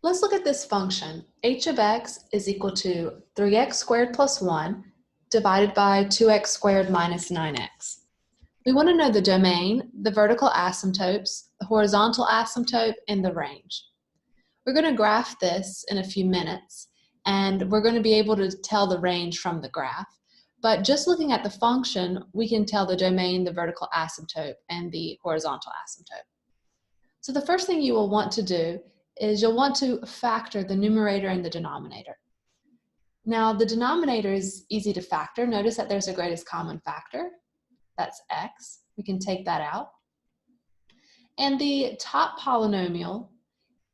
Let's look at this function. H of x is equal to 3x squared plus 1 divided by 2x squared minus 9x. We want to know the domain, the vertical asymptotes, the horizontal asymptote, and the range. We're going to graph this in a few minutes, and we're going to be able to tell the range from the graph. But just looking at the function, we can tell the domain, the vertical asymptote, and the horizontal asymptote. So the first thing you will want to do is you'll want to factor the numerator and the denominator. Now the denominator is easy to factor. Notice that there's a greatest common factor. That's x. We can take that out. And the top polynomial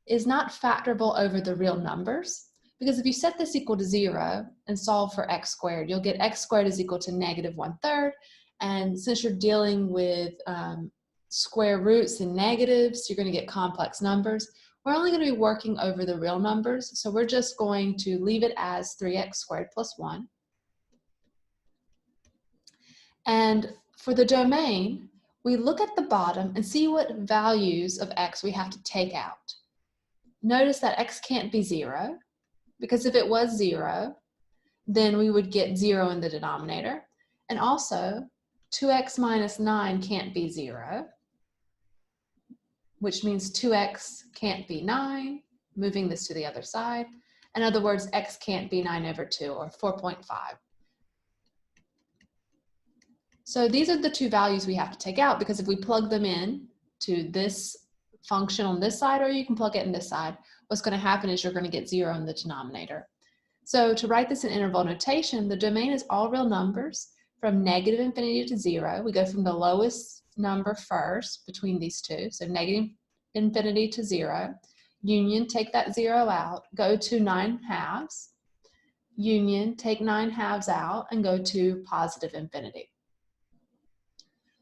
is not factorable over the real numbers, because if you set this equal to 0 and solve for x squared, you'll get x squared is equal to -1/3. And since you're dealing with square roots and negatives, you're going to get complex numbers. We're only going to be working over the real numbers, so we're just going to leave it as 3x squared plus 1. And for the domain, we look at the bottom and see what values of x we have to take out. Notice that x can't be 0, because if it was 0, then we would get 0 in the denominator. And also, 2x minus 9 can't be 0, which means 2x can't be 9, moving this to the other side. In other words, x can't be 9/2, or 4.5. So these are the two values we have to take out, because if we plug them in to this function on this side, or you can plug it in this side, what's going to happen is you're going to get 0 in the denominator. So to write this in interval notation, the domain is all real numbers from -infinity to 0. We go from the lowest number first between these two, so -infinity to 0. Union, take that 0 out, go to 9/2. Union, take 9/2 out, and go to +infinity.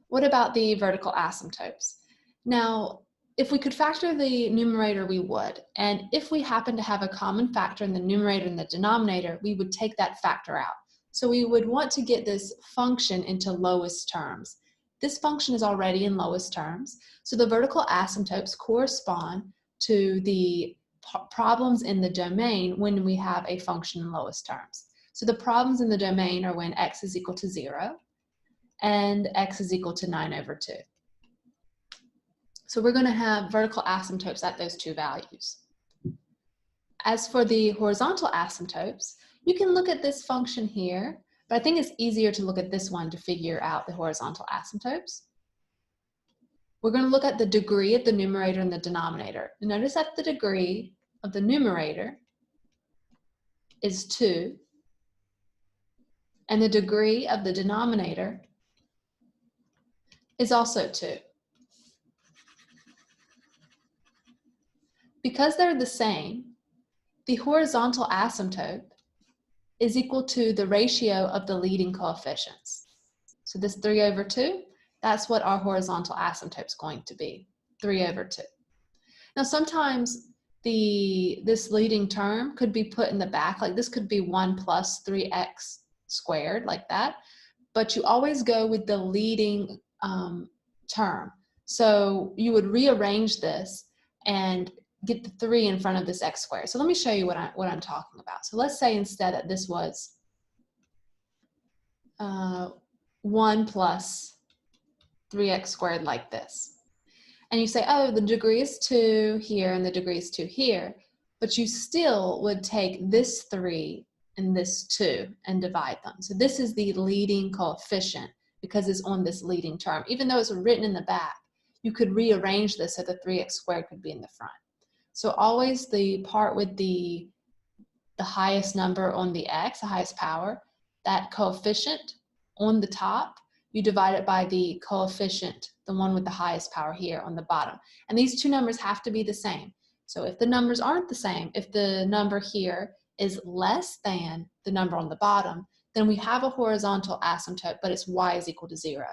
What about the vertical asymptotes? Now, if we could factor the numerator, we would. And if we happen to have a common factor in the numerator and the denominator, we would take that factor out. So we would want to get this function into lowest terms. This function is already in lowest terms, so the vertical asymptotes correspond to the problems in the domain when we have a function in lowest terms. So the problems in the domain are when x is equal to 0 and x is equal to 9/2. So we're going to have vertical asymptotes at those two values. As for the horizontal asymptotes, you can look at this function here, but I think it's easier to look at this one to figure out the horizontal asymptotes. We're going to look at the degree of the numerator and the denominator. And notice that the degree of the numerator is 2, and the degree of the denominator is also 2. Because they're the same, the horizontal asymptote is equal to the ratio of the leading coefficients. So this 3/2, that's what our horizontal asymptote is going to be, 3/2. Now sometimes this leading term could be put in the back, like this could be 1 plus 3x squared, like that, but you always go with the leading term. So you would rearrange this and get the 3 in front of this x squared. So let me show you what I'm talking about. So let's say instead that this was 1 plus 3x squared, like this. And you say, oh, the degree is 2 here and the degree is 2 here, but you still would take this 3 and this 2 and divide them. So this is the leading coefficient because it's on this leading term. Even though it's written in the back, you could rearrange this so the 3x squared could be in the front. So always the part with the highest number on the x, the highest power, that coefficient on the top, you divide it by the coefficient, the one with the highest power here on the bottom. And these two numbers have to be the same. So if the numbers aren't the same, if the number here is less than the number on the bottom, then we have a horizontal asymptote, but its y is equal to 0.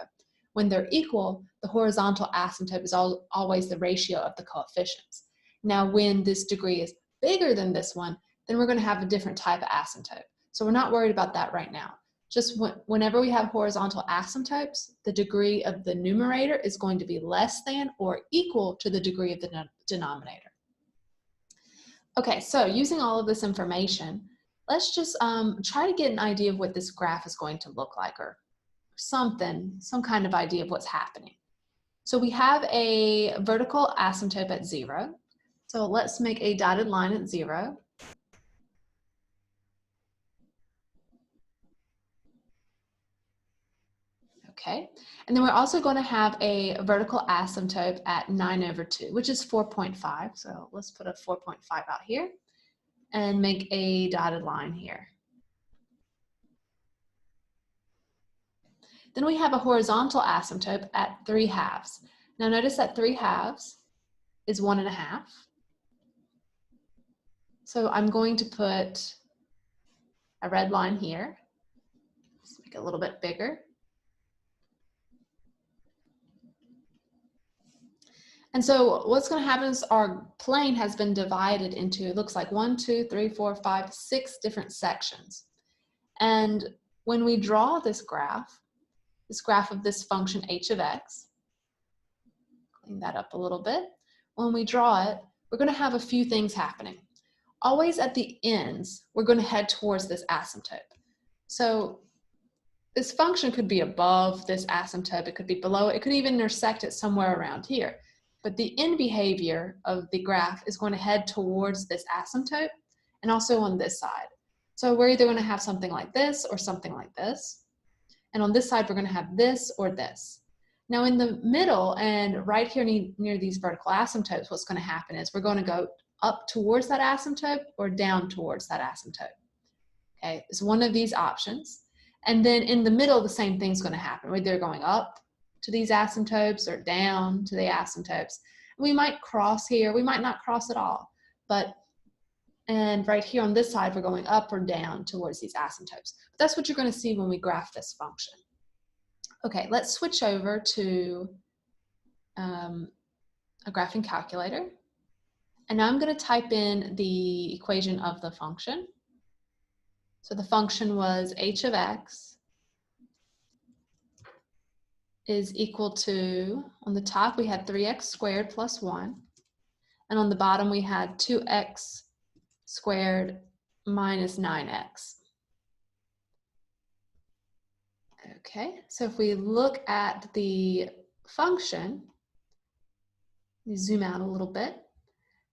When they're equal, the horizontal asymptote is always the ratio of the coefficients. Now, when this degree is bigger than this one, then we're going to have a different type of asymptote. So we're not worried about that right now. Just whenever we have horizontal asymptotes, the degree of the numerator is going to be less than or equal to the degree of the denominator. Okay, so using all of this information, let's just try to get an idea of what this graph is going to look like, or something, some kind of idea of what's happening. So we have a vertical asymptote at 0. So let's make a dotted line at 0. Okay, and then we're also going to have a vertical asymptote at 9/2, which is 4.5. So let's put a 4.5 out here and make a dotted line here. Then we have a horizontal asymptote at 3/2. Now notice that 3/2 is 1.5. So I'm going to put a red line here. Let's make it a little bit bigger. And so what's going to happen is our plane has been divided into, it looks like 1, 2, 3, 4, 5, 6 different sections. And when we draw this graph of this function h of x, clean that up a little bit. When we draw it, we're going to have a few things happening. Always at the ends, we're going to head towards this asymptote. So this function could be above this asymptote, it could be below it, it could even intersect it somewhere around here. But the end behavior of the graph is going to head towards this asymptote and also on this side. So we're either going to have something like this or something like this. And on this side, we're going to have this or this. Now in the middle and right here near these vertical asymptotes, what's going to happen is we're going to go up towards that asymptote or down towards that asymptote. Okay, it's one of these options. And then in the middle, the same thing's going to happen. We're either going up to these asymptotes or down to the asymptotes. We might cross here, we might not cross at all. And right here on this side, we're going up or down towards these asymptotes. But that's what you're going to see when we graph this function. Okay, let's switch over to a graphing calculator. And now I'm going to type in the equation of the function. So the function was h of x is equal to, on the top we had 3x squared plus 1, and on the bottom we had 2x squared minus 9x. Okay, so if we look at the function, we zoom out a little bit,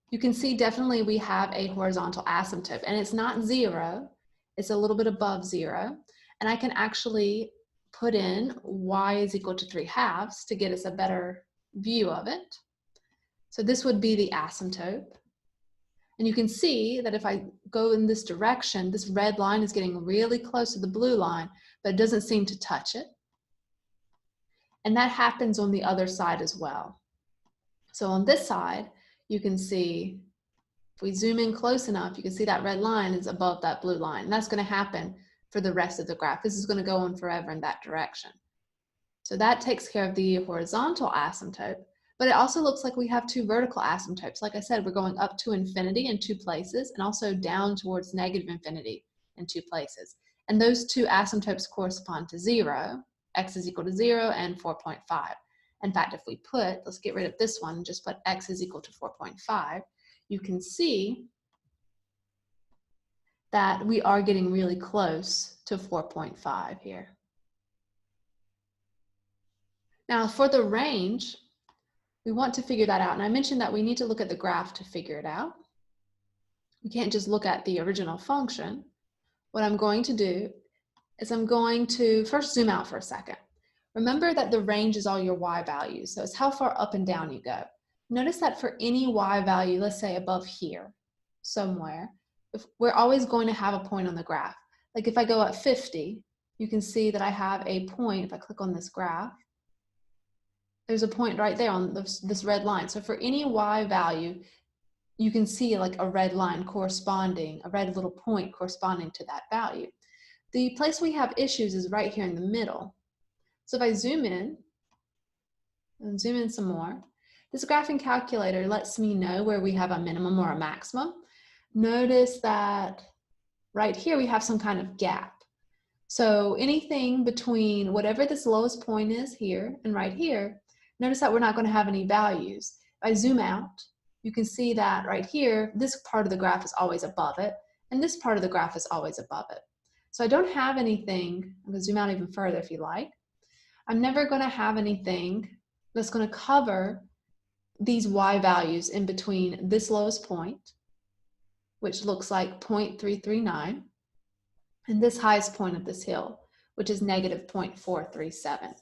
you can see definitely we have a horizontal asymptote, and it's not 0, it's a little bit above 0, and I can actually put in y is equal to 3/2 to get us a better view of it. So this would be the asymptote. And you can see that if I go in this direction, this red line is getting really close to the blue line, but it doesn't seem to touch it. And that happens on the other side as well. So on this side, you can see, if we zoom in close enough, you can see that red line is above that blue line. And that's going to happen for the rest of the graph. This is going to go on forever in that direction. So that takes care of the horizontal asymptote, but it also looks like we have two vertical asymptotes. Like I said, we're going up to infinity in 2 places and also down towards negative infinity in 2 places. And those two asymptotes correspond to 0, x is equal to 0 and 4.5. In fact, if we put, let's get rid of this one and just put x is equal to 4.5, you can see that we are getting really close to 4.5 here. Now for the range, we want to figure that out. And I mentioned that we need to look at the graph to figure it out. We can't just look at the original function. What I'm going to do is I'm going to first zoom out for a second. Remember that the range is all your y values. So it's how far up and down you go. Notice that for any y value, let's say above here, somewhere, if we're always going to have a point on the graph. Like if I go at 50, you can see that I have a point. If I click on this graph, there's a point right there on this red line. So for any y value, you can see like a red line corresponding, a red little point corresponding to that value. The place we have issues is right here in the middle. So if I zoom in, and zoom in some more, this graphing calculator lets me know where we have a minimum or a maximum. Notice that right here we have some kind of gap. So anything between whatever this lowest point is here and right here, notice that we're not going to have any values. If I zoom out, you can see that right here, this part of the graph is always above it, and this part of the graph is always above it. So I don't have anything, I'm going to zoom out even further if you like. I'm never going to have anything that's going to cover these y values in between this lowest point, which looks like 0.339, and this highest point of this hill, which is negative 0.437.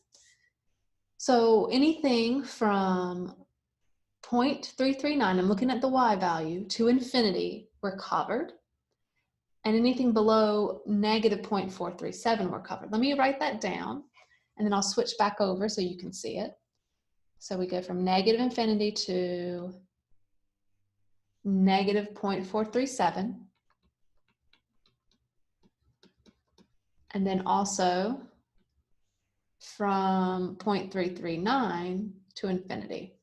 So anything from 0.339, I'm looking at the y value, to infinity, we're covered. And anything below negative 0.437, we're covered. Let me write that down, and then I'll switch back over so you can see it. So we go from negative infinity to negative 0.437. And then also from 0.339 to infinity.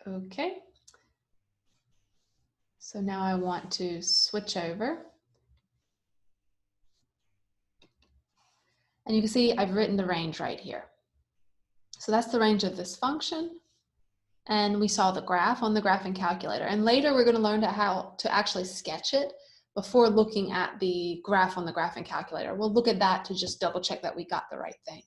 Okay. So now I want to switch over. And you can see I've written the range right here. So that's the range of this function. And we saw the graph on the graphing calculator. And later we're going to learn how to actually sketch it before looking at the graph on the graphing calculator. We'll look at that to just double check that we got the right thing.